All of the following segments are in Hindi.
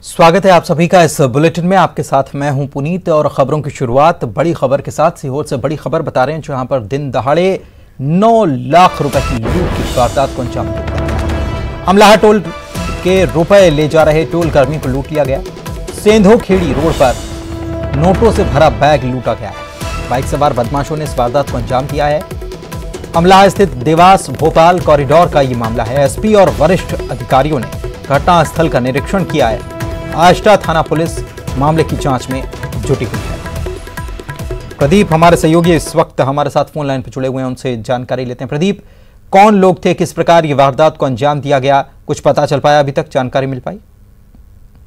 स्वागत है आप सभी का इस बुलेटिन में। आपके साथ मैं हूं पुनीत और खबरों की शुरुआत बड़ी खबर के साथ सीहोर से बड़ी खबर बता रहे हैं, जहां पर दिन दहाड़े 9 लाख रुपए की लूट की वारदात को अंजाम दिया गया। अमलाहा टोल के रुपए ले जा रहे टोल कर्मी को लूट लिया गया। सेंधो खेड़ी रोड पर नोटों से भरा बैग लूटा गया है। बाइक सवार बदमाशों ने इस वारदात को अंजाम दिया है। अमलाहा स्थित देवास भोपाल कॉरिडोर का ये मामला है। एसपी और वरिष्ठ अधिकारियों ने घटनास्थल का निरीक्षण किया है। आष्टा थाना पुलिस मामले की जांच में जुटी हुई है। प्रदीप हमारे सहयोगी इस वक्त हमारे साथ फोन लाइन पर जुड़े हुए हैं, उनसे जानकारी लेते हैं। प्रदीप, कौन लोग थे, किस प्रकार ये वारदात को अंजाम दिया गया, कुछ पता चल पाया? अभी तक जानकारी मिल पाई?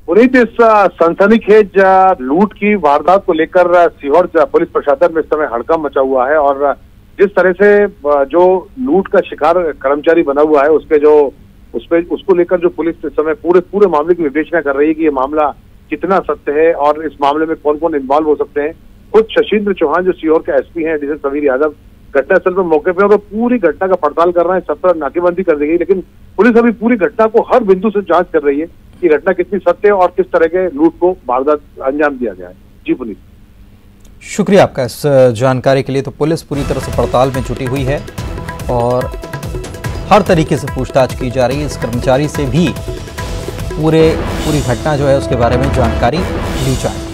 पुनीत, इस सनसनीखेज लूट की वारदात को लेकर सीहोर पुलिस प्रशासन में इस समय हड़कंप मचा हुआ है और जिस तरह से जो लूट का शिकार कर्मचारी बना हुआ है उसको लेकर जो पुलिस इस समय पूरे मामले की विवेचना कर रही है कि ये मामला कितना सत्य है और इस मामले में कौन कौन इन्वॉल्व हो सकते हैं। खुद शशीन्द्र चौहान जो सीहोर के एसपी हैं, जिसे समीर यादव घटनास्थल पर मौके पर और पूरी घटना का पड़ताल कर रहे हैं। 17 नाकेबंदी कर दी गई, लेकिन पुलिस अभी पूरी घटना को हर बिंदु से जांच कर रही है कि घटना कितनी सत्य है और किस तरह के लूट को वारदात अंजाम दिया गया है। जी पुलिस, शुक्रिया आपका इस जानकारी के लिए। तो पुलिस पूरी तरह से पड़ताल में जुटी हुई है और हर तरीके से पूछताछ की जा रही है। इस कर्मचारी से भी पूरी घटना जो है उसके बारे में जानकारी ली जाए।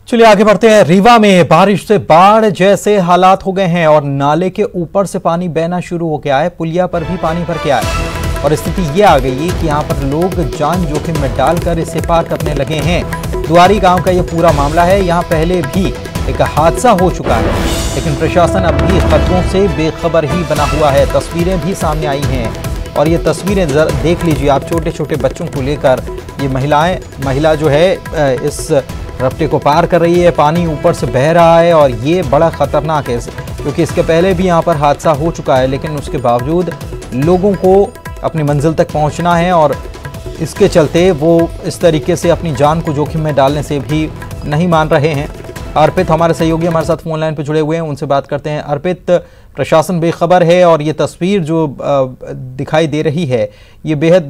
चलिए आगे बढ़ते हैं। रीवा में बारिश से बाढ़ जैसे हालात हो गए हैं और नाले के ऊपर से पानी बहना शुरू हो गया है। पुलिया पर भी पानी भर गया है और स्थिति ये आ गई है कि यहाँ पर लोग जान जोखिम में डालकर इसे पार करने लगे हैं। दुआरी गांव का ये पूरा मामला है। यहाँ पहले भी एक हादसा हो चुका है, लेकिन प्रशासन अब भी खतरों से बेखबर ही बना हुआ है। तस्वीरें भी सामने आई हैं और ये तस्वीरें देख लीजिए आप। छोटे छोटे बच्चों को लेकर ये महिला जो है इस रफ्ते को पार कर रही है। पानी ऊपर से बह रहा है और ये बड़ा खतरनाक है क्योंकि इसके पहले भी यहाँ पर हादसा हो चुका है, लेकिन उसके बावजूद लोगों को अपनी मंजिल तक पहुँचना है और इसके चलते वो इस तरीके से अपनी जान को जोखिम में डालने से भी नहीं मान रहे हैं। अर्पित हमारे सहयोगी हमारे साथ फोन लाइन पर जुड़े हुए हैं, उनसे बात करते हैं। अर्पित, प्रशासन बेखबर है और ये तस्वीर जो दिखाई दे रही है ये बेहद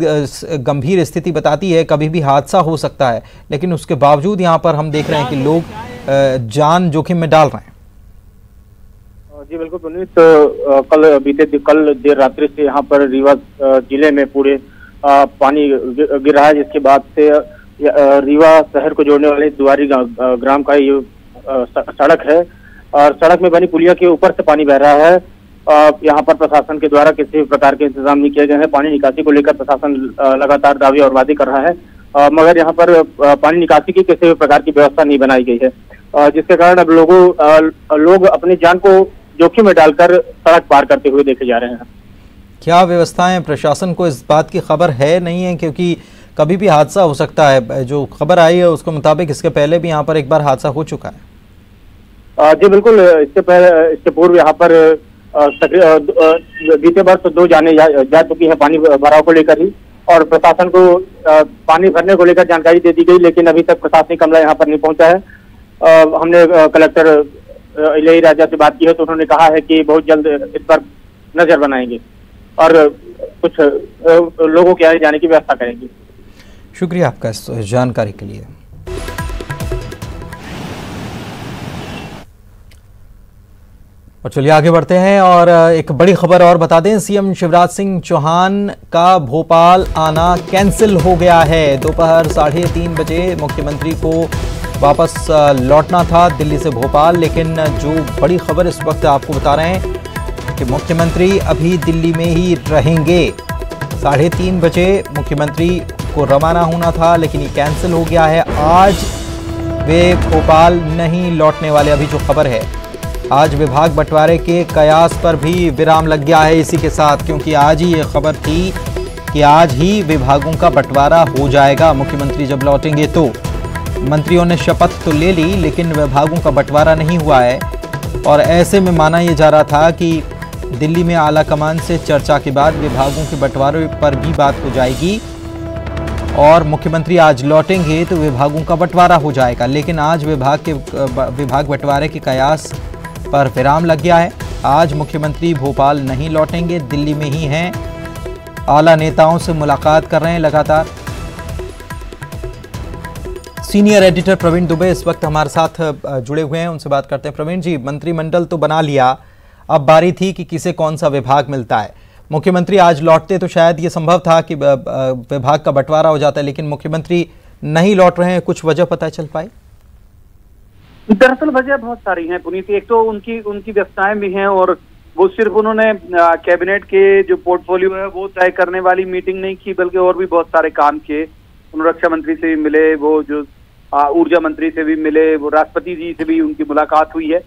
गंभीर स्थिति बताती है। कभी भी हादसा हो सकता है, लेकिन उसके बावजूद यहाँ पर हम देख रहे हैं कि लोग जान जोखिम में डाल रहे हैं। जी बिल्कुल पुनीत, कल देर रात्रि से यहाँ पर रीवा जिले में पूरे पानी गिर रहा है, जिसके बाद से रीवा शहर को जोड़ने वाले दुआरी ग्राम का ये सड़क है और सड़क में बनी पुलिया के ऊपर से पानी बह रहा है। यहाँ पर प्रशासन के द्वारा किसी भी प्रकार के इंतजाम नहीं किए गए हैं। पानी निकासी को लेकर प्रशासन लगातार दावे और वादे कर रहा है, मगर यहाँ पर पानी निकासी की किसी भी प्रकार की व्यवस्था नहीं बनाई गई है, जिसके कारण अब लोग अपनी जान को जोखिम में डालकर सड़क पार करते हुए देखे जा रहे हैं। क्या व्यवस्थाएं, प्रशासन को इस बात की खबर है नहीं है? क्योंकि कभी भी हादसा हो सकता है। जो खबर आई है उसके मुताबिक इसके पहले भी यहाँ पर एक बार हादसा हो चुका है। जी बिल्कुल, इसके पूर्व यहाँ पर बीते वर्ष 2 जाने जा चुकी है पानी भराव को लेकर ही, और प्रशासन को पानी भरने को लेकर जानकारी दे दी गई, लेकिन अभी तक प्रशासनिक अमला यहाँ पर नहीं पहुंचा है। हमने कलेक्टर इलही राजा से बात की है तो उन्होंने कहा है कि बहुत जल्द इस पर नजर बनाएंगे और कुछ लोगों के आने जाने की व्यवस्था करेंगे। शुक्रिया आपका इस जानकारी के लिए। और चलिए आगे बढ़ते हैं और एक बड़ी खबर और बता दें। सीएम शिवराज सिंह चौहान का भोपाल आना कैंसिल हो गया है। दोपहर 3:30 बजे मुख्यमंत्री को वापस लौटना था दिल्ली से भोपाल, लेकिन जो बड़ी खबर इस वक्त आपको बता रहे हैं कि मुख्यमंत्री अभी दिल्ली में ही रहेंगे। 3:30 बजे मुख्यमंत्री को रवाना होना था, लेकिन ये कैंसिल हो गया है। आज वे भोपाल नहीं लौटने वाले। अभी जो खबर है, आज विभाग बंटवारे के कयास पर भी विराम लग गया है इसी के साथ, क्योंकि आज ही ये खबर थी कि आज ही विभागों का बंटवारा हो जाएगा। मुख्यमंत्री जब लौटेंगे तो मंत्रियों ने शपथ तो ले ली, लेकिन विभागों का बंटवारा नहीं हुआ है और ऐसे में माना यह जा रहा था कि दिल्ली में आला कमान से चर्चा के बाद विभागों के बंटवारे पर भी बात हो जाएगी और मुख्यमंत्री आज लौटेंगे तो विभागों का बंटवारा हो जाएगा। लेकिन आज विभाग बंटवारे के कयास पर विराम लग गया है। आज मुख्यमंत्री भोपाल नहीं लौटेंगे, दिल्ली में ही हैं। आला नेताओं से मुलाकात कर रहे हैं लगातार। सीनियर एडिटर प्रवीण दुबे इस वक्त हमारे साथ जुड़े हुए हैं, उनसे बात करते हैं। प्रवीण जी, मंत्रिमंडल तो बना लिया, अब बारी थी कि किसे कौन सा विभाग मिलता है। मुख्यमंत्री आज लौटते तो शायद ये संभव था कि विभाग का बंटवारा हो जाता है, लेकिन मुख्यमंत्री नहीं लौट रहे हैं, कुछ वजह पता चल पाई? दरअसल वजह बहुत सारी हैं पुनीत। एक तो उनकी व्यवस्थाएं भी हैं, और वो सिर्फ उन्होंने कैबिनेट के जो पोर्टफोलियो है वो तय करने वाली मीटिंग नहीं की, बल्कि और भी बहुत सारे काम किए। उन्होंने रक्षा मंत्री से भी मिले, वो जो ऊर्जा मंत्री से भी मिले, वो राष्ट्रपति जी से भी उनकी मुलाकात हुई है।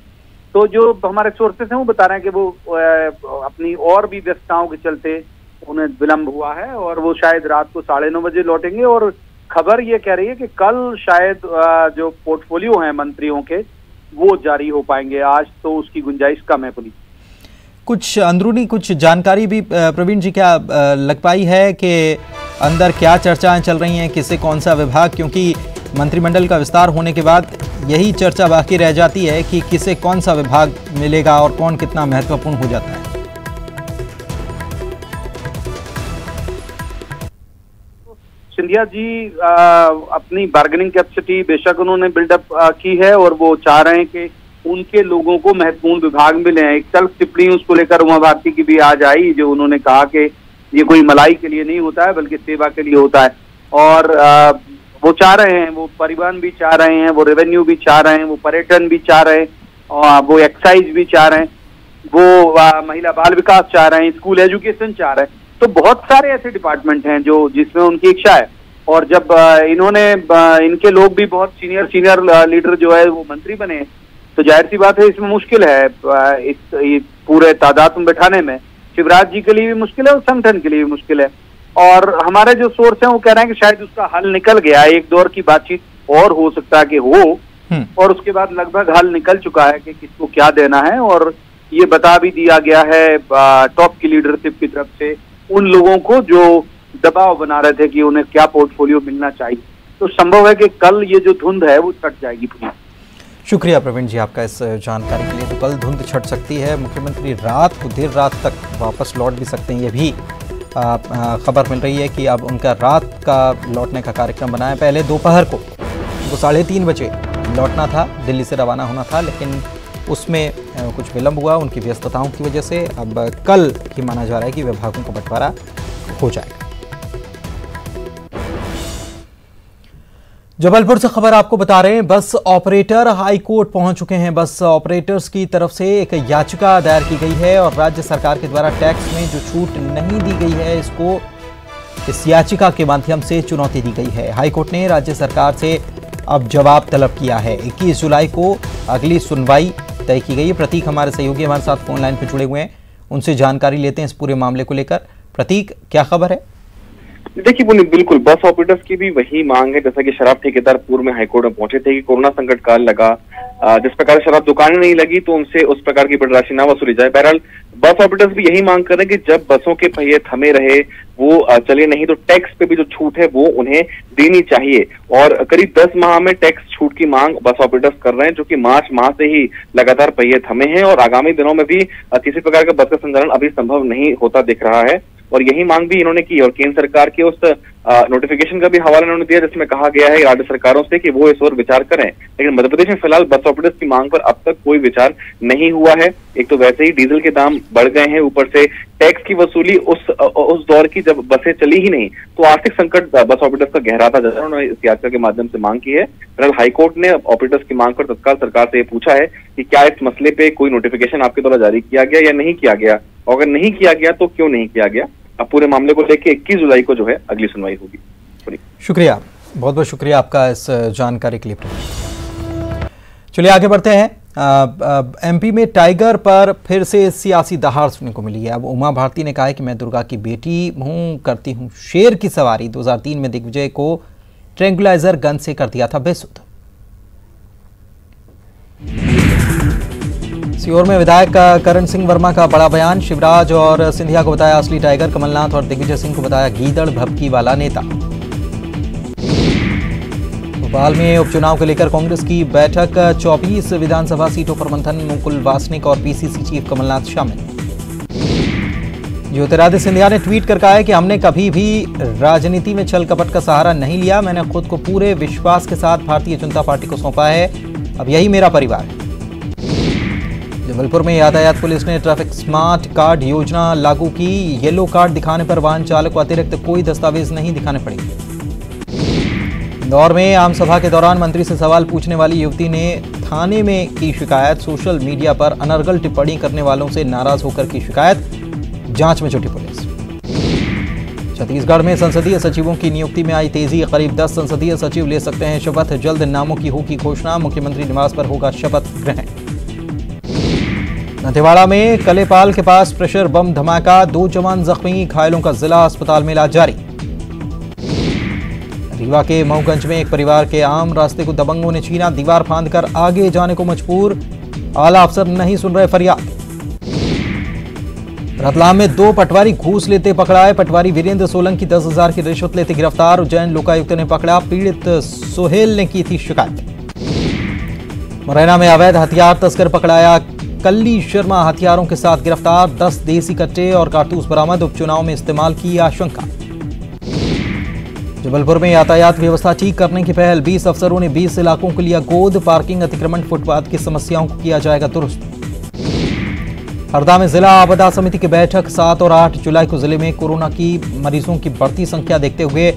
तो जो हमारे सोर्सेस हैं वो बता रहे हैं कि वो अपनी और भी व्यस्तताओं के चलते उन्हें विलंब हुआ है, और वो शायद रात को 9:30 बजे लौटेंगे। और खबर ये कह रही है कि कल शायद जो पोर्टफोलियो हैं मंत्रियों के वो जारी हो पाएंगे, आज तो उसकी गुंजाइश कम है पुनीत। कुछ अंदरूनी कुछ जानकारी भी प्रवीण जी क्या लग पाई है कि अंदर क्या चर्चाएं चल रही हैं, किसे कौन सा विभाग? क्योंकि मंत्रिमंडल का विस्तार होने के बाद यही चर्चा बाकी रह जाती है कि किसे कौन सा विभाग मिलेगा और कौन कितना महत्वपूर्ण हो जाता है। सिंधिया जी अपनी बार्गेनिंग कैपेसिटी बेशक उन्होंने बिल्डअप की है, और वो चाह रहे हैं कि उनके लोगों को महत्वपूर्ण विभाग मिले हैं। एक तल्ख टिप्पणी उसको लेकर उमा भारती की भी आज आई, जो उन्होंने कहा कि ये कोई मलाई के लिए नहीं होता है बल्कि सेवा के लिए होता है। और वो चाह रहे हैं, वो परिवहन भी चाह रहे हैं, वो रेवेन्यू भी चाह रहे हैं, वो पर्यटन भी चाह रहे हैं, और वो एक्साइज भी चाह रहे हैं, वो महिला बाल विकास चाह रहे हैं, स्कूल एजुकेशन चाह रहे हैं। तो बहुत सारे ऐसे डिपार्टमेंट हैं जो जिसमें उनकी इच्छा है। और जब इन्होंने इनके लोग भी बहुत सीनियर लीडर जो है वो मंत्री बने, तो जाहिर सी बात है इसमें मुश्किल है इस पूरे तादाद में बैठाने में। शिवराज जी के लिए भी मुश्किल है और संगठन के लिए भी मुश्किल है। और हमारे जो सोर्स हैं वो कह रहे हैं कि शायद उसका हल निकल गया, एक दौर की बातचीत और हो सकता है कि हो, और उसके बाद लगभग हल निकल चुका है कि किसको क्या देना है। और ये बता भी दिया गया है टॉप की लीडरशिप की तरफ से उन लोगों को जो दबाव बना रहे थे कि उन्हें क्या पोर्टफोलियो मिलना चाहिए। तो संभव है कि कल ये जो धुंध है वो छट जाएगी पूरी। शुक्रिया प्रवीण जी आपका इस जानकारी के लिए। तो कल धुंध छट सकती है, मुख्यमंत्री रात को देर रात तक वापस लौट भी सकते हैं, ये भी खबर मिल रही है कि अब उनका रात का लौटने का कार्यक्रम बना है। पहले दोपहर को उनको 3:30 बजे लौटना था, दिल्ली से रवाना होना था, लेकिन उसमें कुछ विलंब हुआ उनकी व्यस्तताओं की वजह से। अब कल ही माना जा रहा है कि विभागों का बंटवारा हो जाएगा। जबलपुर से खबर आपको बता रहे हैं, बस ऑपरेटर हाई कोर्ट पहुंच चुके हैं। बस ऑपरेटर्स की तरफ से एक याचिका दायर की गई है और राज्य सरकार के द्वारा टैक्स में जो छूट नहीं दी गई है इसको इस याचिका के माध्यम से चुनौती दी गई है। हाई कोर्ट ने राज्य सरकार से अब जवाब तलब किया है। 21 जुलाई को अगली सुनवाई तय की गई है। प्रतीक हमारे सहयोगी हमारे साथ फोन लाइन पर जुड़े हुए हैं, उनसे जानकारी लेते हैं इस पूरे मामले को लेकर। प्रतीक, क्या खबर है? देखिए पुनीत, बिल्कुल बस ऑपरेटर्स की भी वही मांग है जैसा कि शराब ठेकेदार पूर्व में हाईकोर्ट में पहुंचे थे कि कोरोना संकट काल लगा, जिस प्रकार शराब दुकानें नहीं लगी तो उनसे उस प्रकार की बड़ी राशि ना वसूली जाए। बहरहाल बस ऑपरेटर्स भी यही मांग कर रहे हैं कि जब बसों के पहिए थमे रहे, वो चले नहीं, तो टैक्स पे भी जो छूट है वो उन्हें देनी चाहिए। और करीब 10 माह में टैक्स छूट की मांग बस ऑपरेटर्स कर रहे हैं, जो कि मार्च माह से ही लगातार पहिए थमे हैं और आगामी दिनों में भी किसी प्रकार का बस का संचालन अभी संभव नहीं होता दिख रहा है। और यही मांग भी इन्होंने की और केंद्र सरकार के उस नोटिफिकेशन का भी हवाला इन्होंने दिया जिसमें कहा गया है राज्य सरकारों से कि वो इस ओर विचार करें। लेकिन मध्य प्रदेश में फिलहाल बस ऑपरेटर्स की मांग पर अब तक कोई विचार नहीं हुआ है। एक तो वैसे ही डीजल के दाम बढ़ गए हैं, ऊपर से टैक्स की वसूली उस दौर की जब बसें चली ही नहीं, तो आर्थिक संकट बस ऑपरेटर्स का गहराता जा रहा है। उन्होंने इस याचिका के माध्यम से मांग की है। फिलहाल हाईकोर्ट ने ऑपरेटर्स की मांग पर तत्काल सरकार से पूछा है कि क्या इस मसले पे कोई नोटिफिकेशन आपके द्वारा जारी किया गया या नहीं किया गया, और अगर नहीं किया गया तो क्यों नहीं किया गया। अब पूरे मामले को लेकर 21 जुलाई को जो है अगली सुनवाई होगी। शुक्रिया, बहुत बहुत शुक्रिया आपका इस जानकारी के लिए। चलिए आगे बढ़ते हैं। एमपी में टाइगर पर फिर से सियासी दहाड़ सुनने को मिली है। अब उमा भारती ने कहा है कि मैं दुर्गा की बेटी हूं, करती हूं शेर की सवारी। 2003 में दिग्विजय को ट्रैंक्विलाइजर गन से कर दिया था बेसुध। सीहोर में विधायक करण सिंह वर्मा का बड़ा बयान। शिवराज और सिंधिया को बताया असली टाइगर, कमलनाथ और दिग्विजय सिंह को बताया गीदड़ भभकी वाला नेता। भोपाल में उपचुनाव को लेकर कांग्रेस की बैठक, 24 विधानसभा सीटों पर मंथन, मुकुल वासनिक और पीसीसी चीफ कमलनाथ शामिल। ज्योतिरादित्य सिंधिया ने ट्वीट कर कहा है कि हमने कभी भी राजनीति में छल कपट का सहारा नहीं लिया। मैंने खुद को पूरे विश्वास के साथ भारतीय जनता पार्टी को सौंपा है। अब यही मेरा परिवार है। जबलपुर में यातायात पुलिस ने ट्रैफिक स्मार्ट कार्ड योजना लागू की। येलो कार्ड दिखाने पर वाहन चालक को अतिरिक्त कोई दस्तावेज नहीं दिखाने पड़ेंगे। इंदौर में आम सभा के दौरान मंत्री से सवाल पूछने वाली युवती ने थाने में की शिकायत। सोशल मीडिया पर अनर्गल टिप्पणी करने वालों से नाराज होकर की शिकायत। जांच में जुटी पुलिस। छत्तीसगढ़ में संसदीय सचिवों की नियुक्ति में आई तेजी। करीब 10 संसदीय सचिव ले सकते हैं शपथ। जल्द नामों की होगी घोषणा। मुख्यमंत्री निवास पर होगा शपथ ग्रहण। दंतेवाड़ा में कलेपाल के पास प्रेशर बम धमाका, 2 जवान जख्मी, घायलों का जिला अस्पताल में इलाज जारी। रीवा के मऊगंज में एक परिवार के आम रास्ते को दबंगों ने छीना, दीवार फांदकर आगे जाने को मजबूर। आला अफसर नहीं सुन रहे फरियाद। रतलाम में 2 पटवारी घूस लेते पकड़ाए। पटवारी वीरेंद्र सोलंकी 10,000 की रिश्वत लेते गिरफ्तार। उज्जैन लोकायुक्त ने पकड़ा। पीड़ित सोहेल ने की थी शिकायत। मुरैना में अवैध हथियार तस्कर पकड़ाया। कल्ली शर्मा हथियारों के साथ गिरफ्तार। 10 देसी कट्टे और कारतूस बरामद। उपचुनाव में इस्तेमाल की आशंका। जबलपुर में यातायात व्यवस्था ठीक करने की पहल। 20 अफसरों ने 20 इलाकों को लिया गोद। पार्किंग, अतिक्रमण, फुटपाथ की समस्याओं को किया जाएगा दुरुस्त। हरदा में जिला आपदा समिति की बैठक। 7 और 8 जुलाई को जिले में कोरोना की मरीजों की बढ़ती संख्या देखते हुए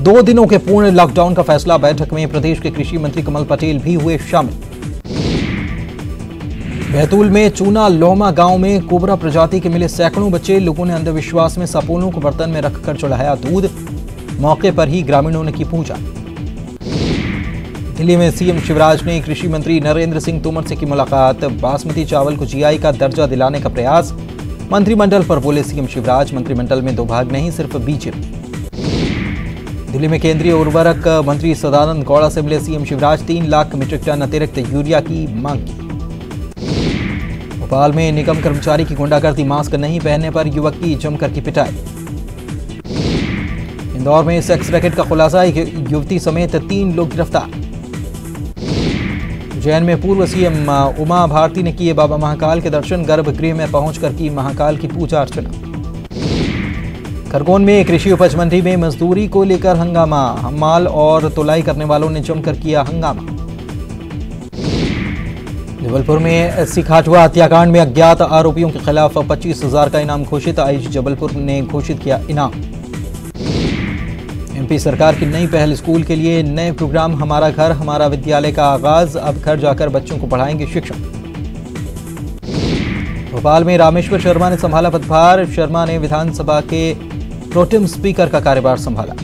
2 दिनों के पूर्ण लॉकडाउन का फैसला। बैठक में प्रदेश के कृषि मंत्री कमल पटेल भी हुए शामिल। बैतूल में चूना लोमा गांव में कोबरा प्रजाति के मिले सैकड़ों बच्चे। लोगों ने अंधविश्वास में सपोलों को बर्तन में रखकर चढ़ाया दूध। मौके पर ही ग्रामीणों ने की पूजा। दिल्ली में सीएम शिवराज ने कृषि मंत्री नरेंद्र सिंह तोमर से की मुलाकात। बासमती चावल को जीआई का दर्जा दिलाने का प्रयास। मंत्रिमंडल पर बोले सीएम शिवराज, मंत्रिमंडल में 2 भाग नहीं, सिर्फ बीजेपी। दिल्ली में केंद्रीय उर्वरक मंत्री सदानंद गौड़ा से मिले CM Shivraj. 3 lakh metric ton अतिरिक्त यूरिया की मांग की। भोपाल में निगम कर्मचारी की गुंडागर्दी, मास्क नहीं पहनने पर युवक की जमकर की पिटाई। इंदौर में सेक्स रैकेट का खुलासा, युवती समेत 3 लोग गिरफ्तार। उज्जैन में पूर्व सीएम उमा भारती ने किए बाबा महाकाल के दर्शन। गर्भगृह में पहुंचकर की महाकाल की पूजा अर्चना। खरगोन में कृषि उपज मंडी में मजदूरी को लेकर हंगामा। माल और तुलाई करने वालों ने जमकर किया हंगामा। जबलपुर में एससी खाटुआ हत्याकांड में अज्ञात आरोपियों के खिलाफ 25,000 का इनाम घोषित। आईजी जबलपुर ने घोषित किया इनाम। एमपी सरकार की नई पहल, स्कूल के लिए नए प्रोग्राम हमारा घर हमारा विद्यालय का आगाज। अब घर जाकर बच्चों को पढ़ाएंगे शिक्षक। भोपाल में रामेश्वर शर्मा ने संभाला पदभार। शर्मा ने विधानसभा के प्रोटेम स्पीकर का कार्यभार संभाला।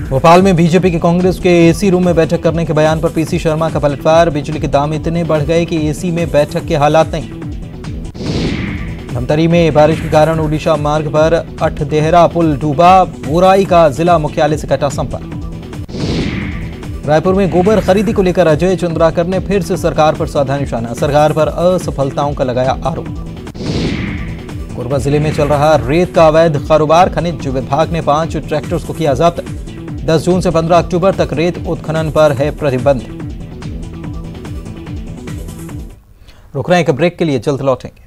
भोपाल में बीजेपी के कांग्रेस के एसी रूम में बैठक करने के बयान पर पीसी शर्मा का पलटवार। बिजली के दाम इतने बढ़ गए कि एसी में बैठक के हालात नहीं। धमतरी में बारिश के कारण ओडिशा मार्ग पर अठदेहरा पुल डूबा। बुराई का जिला मुख्यालय से कटा संपर्क। रायपुर में गोबर खरीदी को लेकर अजय चंद्राकर ने फिर से सरकार पर साधा निशाना। सरकार पर असफलताओं का लगाया आरोप। कोरबा जिले में चल रहा रेत का अवैध कारोबार। खनिज विभाग ने 5 ट्रैक्टर्स को किया जब्त। 10 जून से 15 अक्टूबर तक रेत उत्खनन पर है प्रतिबंध। रुक रहे हैं एक ब्रेक के लिए, जल्द लौटेंगे।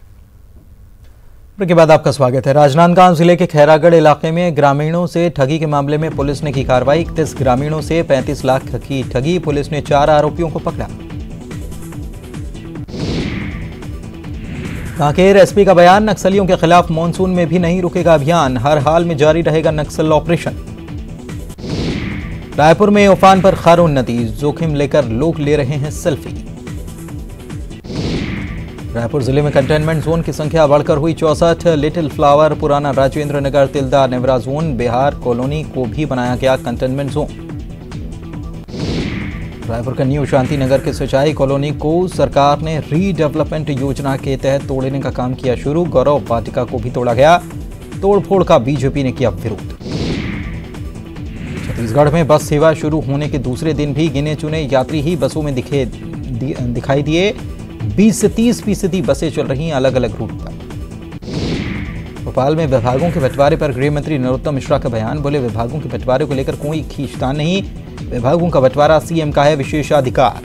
ब्रेक के बाद आपका स्वागत है। राजनांदगांव जिले के खैरागढ़ इलाके में ग्रामीणों से ठगी के मामले में पुलिस ने की कार्रवाई। 31 ग्रामीणों से 35 लाख की ठगी। पुलिस ने 4 आरोपियों को पकड़ा। कांकेर एसपी का बयान, नक्सलियों के खिलाफ मानसून में भी नहीं रुकेगा अभियान। हर हाल में जारी रहेगा नक्सल ऑपरेशन। रायपुर में उफान पर खारून नदी, जोखिम लेकर लोग ले रहे हैं सेल्फी। रायपुर जिले में कंटेनमेंट जोन की संख्या बढ़कर हुई 64। लिटिल फ्लावर, पुराना राजेंद्र नगर, तिल्दा, नेवरा जोन, बिहार कॉलोनी को भी बनाया गया कंटेनमेंट जोन। रायपुर के न्यू शांति नगर के सिंचाई कॉलोनी को सरकार ने रीडेवलपमेंट योजना के तहत तोड़ने का काम किया शुरू। गौरव वाटिका को भी तोड़ा गया। तोड़फोड़ का बीजेपी ने किया विरोध। छत्तीसगढ़ में बस सेवा शुरू होने के दूसरे दिन भी गिने चुने यात्री ही बसों में दिखाई दिए। 20 से 30% बसें चल रही हैं अलग अलग रूट पर। भोपाल में विभागों के बंटवारे पर गृह मंत्री नरोत्तम मिश्रा का बयान। बोले, विभागों के बंटवारे को लेकर कोई खींचतान नहीं, विभागों का बंटवारा सीएम का है विशेषाधिकार।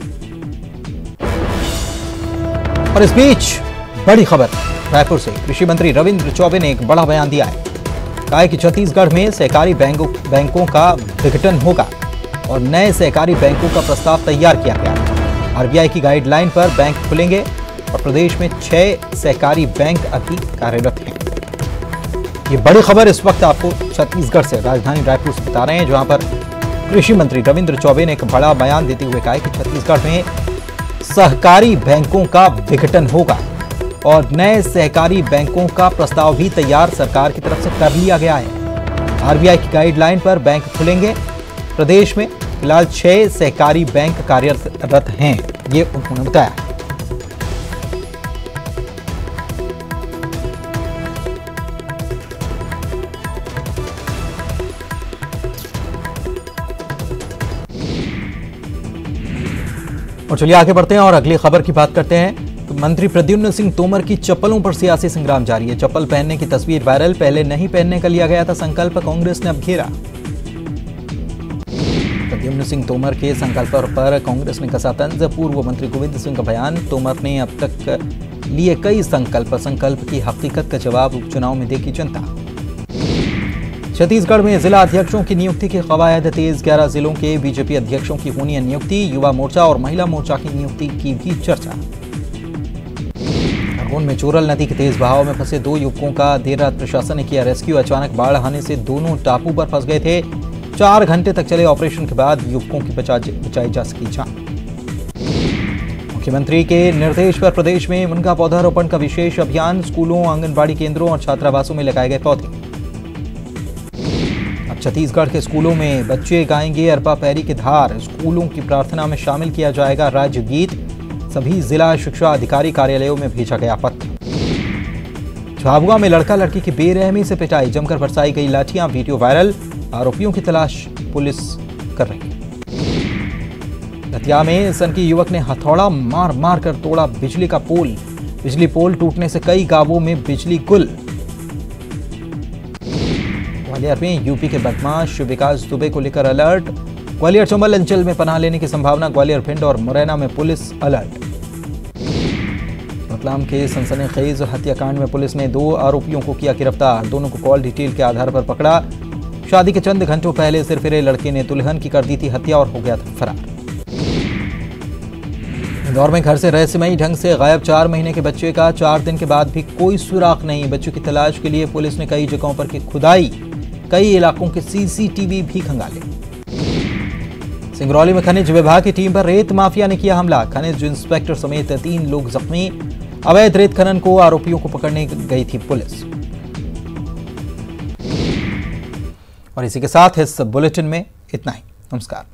और इस बीच बड़ी खबर रायपुर से, कृषि मंत्री रविंद्र चौबे ने एक बड़ा बयान दिया है। कहा है कि छत्तीसगढ़ में सहकारी बैंकों का विघटन होगा और नए सहकारी बैंकों का प्रस्ताव तैयार किया गया है। आरबीआई की गाइडलाइन पर बैंक खुलेंगे और प्रदेश में 6 सहकारी बैंक अभी कार्यरत हैं। ये बड़ी खबर इस वक्त आपको छत्तीसगढ़ से, राजधानी रायपुर से बता रहे हैं, जहां पर कृषि मंत्री रविंद्र चौबे ने एक बड़ा बयान देते हुए कहा है कि छत्तीसगढ़ में सहकारी बैंकों का विघटन होगा और नए सहकारी बैंकों का प्रस्ताव भी तैयार सरकार की तरफ से कर लिया गया है। आरबीआई की गाइडलाइन पर बैंक खुलेंगे। प्रदेश में फिलहाल 6 सहकारी बैंक कार्यरत हैं, ये उन्होंने बताया। और चलिए आगे बढ़ते हैं और अगली खबर की बात करते हैं। तो मंत्री प्रद्युम्न सिंह तोमर की चप्पलों पर सियासी संग्राम जारी है। चप्पल पहनने की तस्वीर वायरल, पहले नहीं पहनने का लिया गया था संकल्प, कांग्रेस ने अब घेरा। प्रद्युम्न सिंह तोमर के संकल्प पर कांग्रेस ने कसा तंज। पूर्व मंत्री गोविंद सिंह का बयान, तोमर ने अब तक लिए कई संकल्प की हकीकत का जवाब उपचुनाव में देगी जनता। छत्तीसगढ़ में जिला अध्यक्षों की नियुक्ति की कवायद तेज, 11 जिलों के बीजेपी अध्यक्षों की होनी है नियुक्ति। युवा मोर्चा और महिला मोर्चा की नियुक्ति की भी चर्चा। खरगोन में चोरल नदी के तेज बहाव में फंसे 2 युवकों का देर रात प्रशासन ने किया रेस्क्यू। अचानक बाढ़ आने से दोनों टापू पर फंस गए थे। 4 घंटे तक चले ऑपरेशन के बाद युवकों की बचाई जा सकी जान। मुख्यमंत्री के निर्देश पर प्रदेश में मुनगा पौधारोपण का विशेष अभियान, स्कूलों, आंगनबाड़ी केंद्रों और छात्रावासों में लगाए गए पौधे। अब छत्तीसगढ़ के स्कूलों में बच्चे गाएंगे अरपा पैरी की धार। स्कूलों की प्रार्थना में शामिल किया जाएगा राज्य गीत। सभी जिला शिक्षा अधिकारी कार्यालयों में भेजा गया पत्र। झाबुआ में लड़का लड़की की बेरहमी से पिटाई, जमकर बरसाई गई लाठियां, वीडियो वायरल। आरोपियों की तलाश पुलिस कर रही है। दतिया में सनकी युवक ने हथौड़ा मार मार कर तोड़ा बिजली का पोल। बिजली पोल टूटने से कई गांवों में बिजली गुल। ग्वालियर में यूपी के बदमाश विकास दुबे को लेकर अलर्ट। ग्वालियर चंबल अंचल में पनाह लेने की संभावना। ग्वालियर, भिंड और मुरैना में पुलिस अलर्ट। रतलाम के सनसनीखेज हत्याकांड में पुलिस ने 2 आरोपियों को किया गिरफ्तार। दोनों को कॉल डिटेल के आधार पर पकड़ा। शादी के चंद घंटों पहले सिरफिरे लड़के ने दुल्हन की कर दी थी हत्या और हो गया था फरार। इंदौर में घर से रहस्यमयी ढंग से गायब 4 महीने के बच्चे का 4 दिन के बाद भी कोई सुराग नहीं। बच्चों की तलाश के लिए पुलिस ने कई जगहों पर की खुदाई, कई इलाकों के सीसीटीवी भी खंगाले। सिंगरौली में खनिज विभाग की टीम पर रेत माफिया ने किया हमला। खनिज इंस्पेक्टर समेत 3 लोग जख्मी। अवैध रेत खनन को आरोपियों को पकड़ने गई थी पुलिस। और इसी के साथ इस बुलेटिन में इतना ही। नमस्कार।